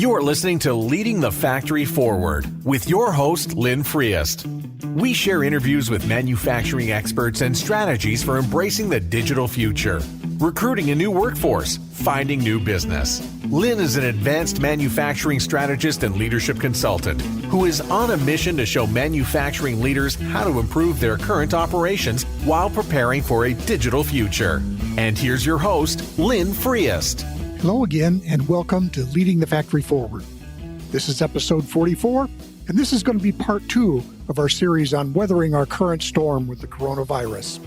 You are listening to Leading the Factory Forward with your host, Lynn Friest. We share interviews with manufacturing experts and strategies for embracing the digital future, recruiting a new workforce, finding new business. Lynn is an advanced manufacturing strategist and leadership consultant who is on a mission to show manufacturing leaders how to improve their current operations while preparing for a digital future. And here's your host, Lynn Friest. Hello again, and welcome to Leading the Factory Forward. This is episode 44, and this is going to be part 2 of our series on weathering our current storm with the coronavirus.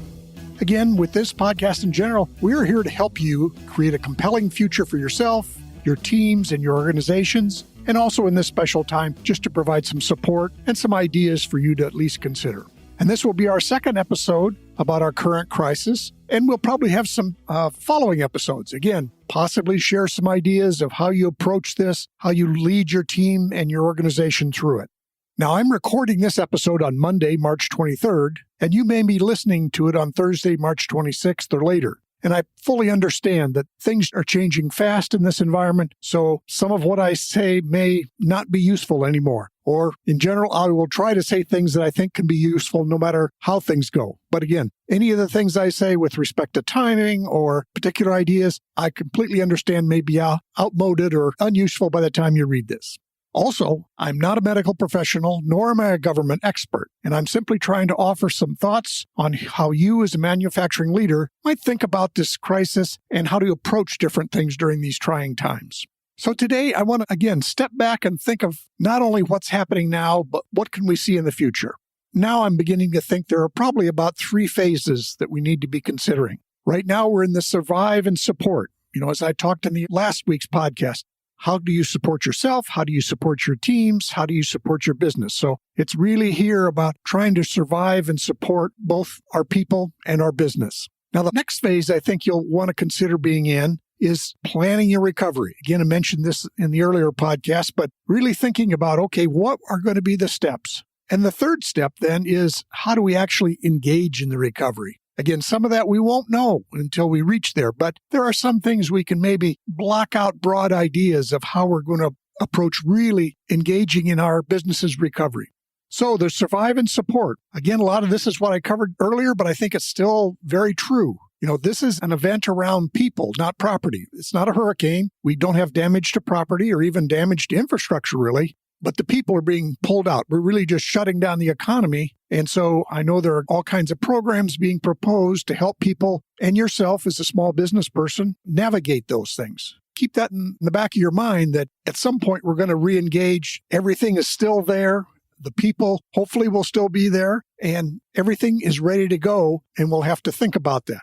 Again, with this podcast in general, we are here to help you create a compelling future for yourself, your teams, and your organizations, and also in this special time, just to provide some support and some ideas for you to at least consider. And this will be our second episode about our current crisis, and we'll probably have some following episodes. Again, possibly share some ideas of how you approach this, how you lead your team and your organization through it. Now, I'm recording this episode on Monday, March 23rd, and you may be listening to it on Thursday, March 26th or later. And I fully understand that things are changing fast in this environment, so some of what I say may not be useful anymore. Or, in general, I will try to say things that I think can be useful no matter how things go. But again, any of the things I say with respect to timing or particular ideas, I completely understand may be outmoded or unuseful by the time you read this. Also, I'm not a medical professional, nor am I a government expert, and I'm simply trying to offer some thoughts on how you as a manufacturing leader might think about this crisis and how to approach different things during these trying times. So today, I want to, again, step back and think of not only what's happening now, but what can we see in the future. Now I'm beginning to think there are probably about 3 phases that we need to be considering. Right now, we're in the survive and support. As I talked in the last week's podcast, how do you support yourself? How do you support your teams? How do you support your business? So it's really here about trying to survive and support both our people and our business. Now, the next phase I think you'll want to consider being in is planning your recovery. Again, I mentioned this in the earlier podcast, but really thinking about, okay, what are going to be the steps? And the third step then is how do we actually engage in the recovery? Again, some of that we won't know until we reach there, but there are some things we can maybe block out broad ideas of how we're going to approach really engaging in our business's recovery. So the survive and support. Again, a lot of this is what I covered earlier, but I think it's still very true. This is an event around people, not property. It's not a hurricane. We don't have damage to property or even damage to infrastructure, really. But the people are being pulled out. We're really just shutting down the economy. And so I know there are all kinds of programs being proposed to help people and yourself as a small business person navigate those things. Keep that in the back of your mind that at some point we're going to re-engage. Everything is still there. The people hopefully will still be there and everything is ready to go. And we'll have to think about that.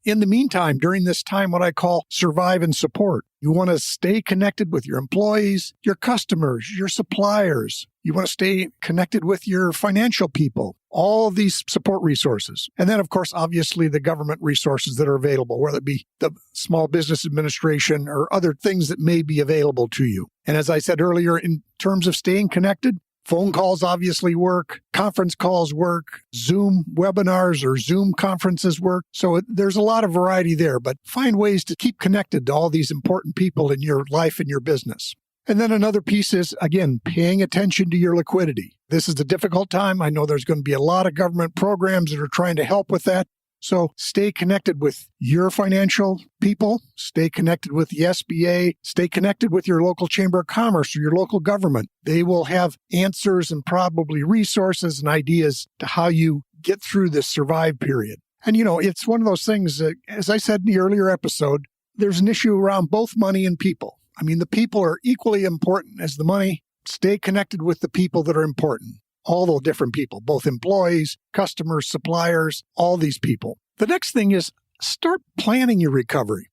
In the meantime, during this time, what I call survive and support, you want to stay connected with your employees, your customers, your suppliers. You want to stay connected with your financial people, all of these support resources. And then, of course, obviously the government resources that are available, whether it be the Small Business Administration or other things that may be available to you. And as I said earlier, in terms of staying connected, phone calls obviously work, conference calls work, Zoom webinars or Zoom conferences work. So there's a lot of variety there, but find ways to keep connected to all these important people in your life and your business. And then another piece is, again, paying attention to your liquidity. This is a difficult time. I know there's going to be a lot of government programs that are trying to help with that. So stay connected with your financial people, stay connected with the SBA, stay connected with your local Chamber of Commerce or your local government. They will have answers and probably resources and ideas to how you get through this survive period. And, it's one of those things that, as I said in the earlier episode, there's an issue around both money and people. I mean, the people are equally important as the money. Stay connected with the people that are important. All the different people, both employees, customers, suppliers, all these people. The next thing is start planning your recovery.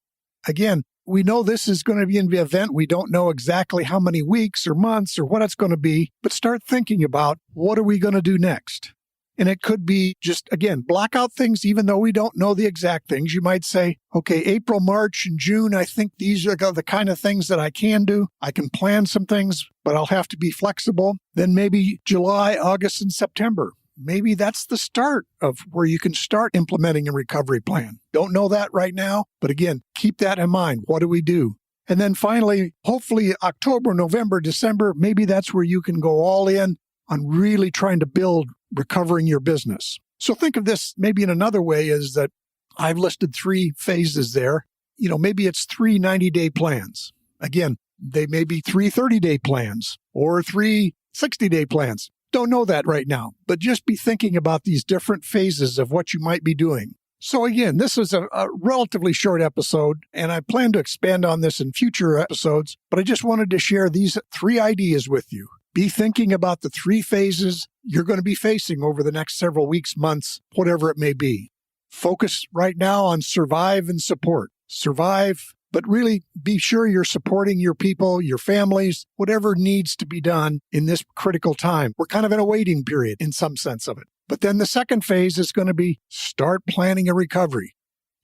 Again, we know this is going to be an event. We don't know exactly how many weeks or months or what it's going to be, but start thinking about what are we going to do next? And it could be just, again, block out things even though we don't know the exact things. You might say, okay, April, March, and June, I think these are the kind of things that I can do. I can plan some things, but I'll have to be flexible. Then maybe July, August, and September. Maybe that's the start of where you can start implementing a recovery plan. Don't know that right now, but again, keep that in mind. What do we do? And then finally, hopefully October, November, December, maybe that's where you can go all in on really trying to build recovering your business. So think of this maybe in another way is that I've listed 3 phases there. Maybe it's 3 90-day plans. Again, they may be 3 30-day plans or 3 60-day plans. Don't know that right now, but just be thinking about these different phases of what you might be doing. So again, this is a relatively short episode, and I plan to expand on this in future episodes, but I just wanted to share these 3 ideas with you. Be thinking about the 3 phases you're going to be facing over the next several weeks, months, whatever it may be. Focus right now on survive and support. Survive, but really be sure you're supporting your people, your families, whatever needs to be done in this critical time. We're kind of in a waiting period in some sense of it. But then the second phase is going to be start planning a recovery.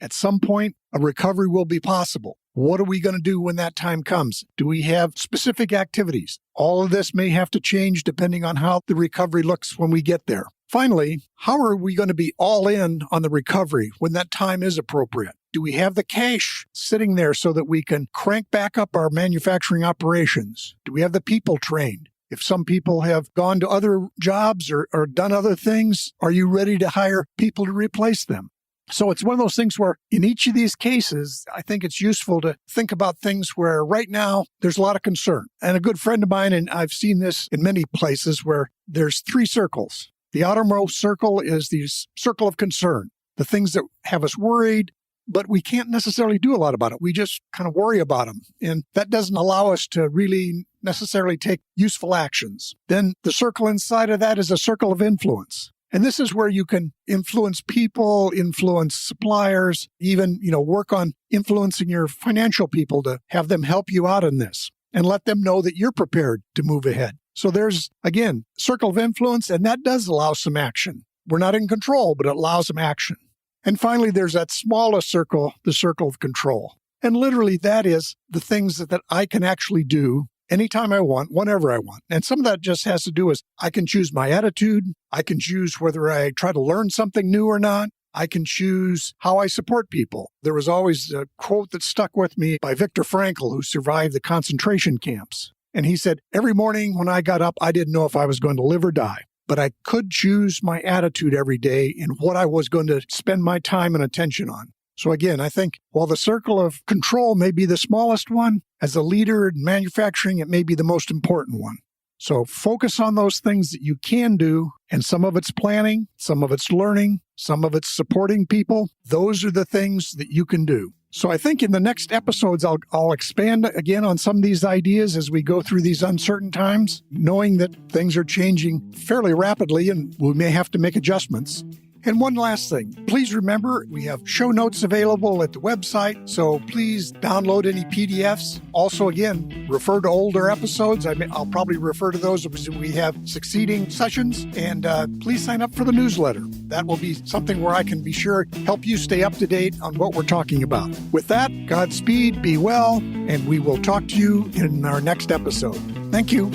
At some point, a recovery will be possible. What are we going to do when that time comes? Do we have specific activities? All of this may have to change depending on how the recovery looks when we get there. Finally, how are we going to be all in on the recovery when that time is appropriate? Do we have the cash sitting there so that we can crank back up our manufacturing operations? Do we have the people trained? If some people have gone to other jobs or done other things, are you ready to hire people to replace them? So it's one of those things where in each of these cases, I think it's useful to think about things where right now there's a lot of concern. And a good friend of mine, and I've seen this in many places, where there's 3 circles. The outermost circle is the circle of concern, the things that have us worried, but we can't necessarily do a lot about it. We just kind of worry about them. And that doesn't allow us to really necessarily take useful actions. Then the circle inside of that is a circle of influence. And this is where you can influence people, influence suppliers, even, work on influencing your financial people to have them help you out in this and let them know that you're prepared to move ahead. So there's, again, circle of influence, and that does allow some action. We're not in control, but it allows some action. And finally, there's that smallest circle, the circle of control. And literally that is the things that I can actually do anytime I want, whenever I want. And some of that just has to do with I can choose my attitude. I can choose whether I try to learn something new or not. I can choose how I support people. There was always a quote that stuck with me by Viktor Frankl, who survived the concentration camps. And he said, every morning when I got up, I didn't know if I was going to live or die, but I could choose my attitude every day and what I was going to spend my time and attention on. So again, I think while the circle of control may be the smallest one, as a leader in manufacturing, it may be the most important one. So focus on those things that you can do, and some of it's planning, some of it's learning, some of it's supporting people. Those are the things that you can do. So I think in the next episodes, I'll expand again on some of these ideas as we go through these uncertain times, knowing that things are changing fairly rapidly and we may have to make adjustments. And one last thing, please remember we have show notes available at the website, so please download any PDFs. Also, again, refer to older episodes. I'll probably refer to those as we have succeeding sessions. And please sign up for the newsletter. That will be something where I can be sure help you stay up to date on what we're talking about. With that, Godspeed, be well, and we will talk to you in our next episode. Thank you.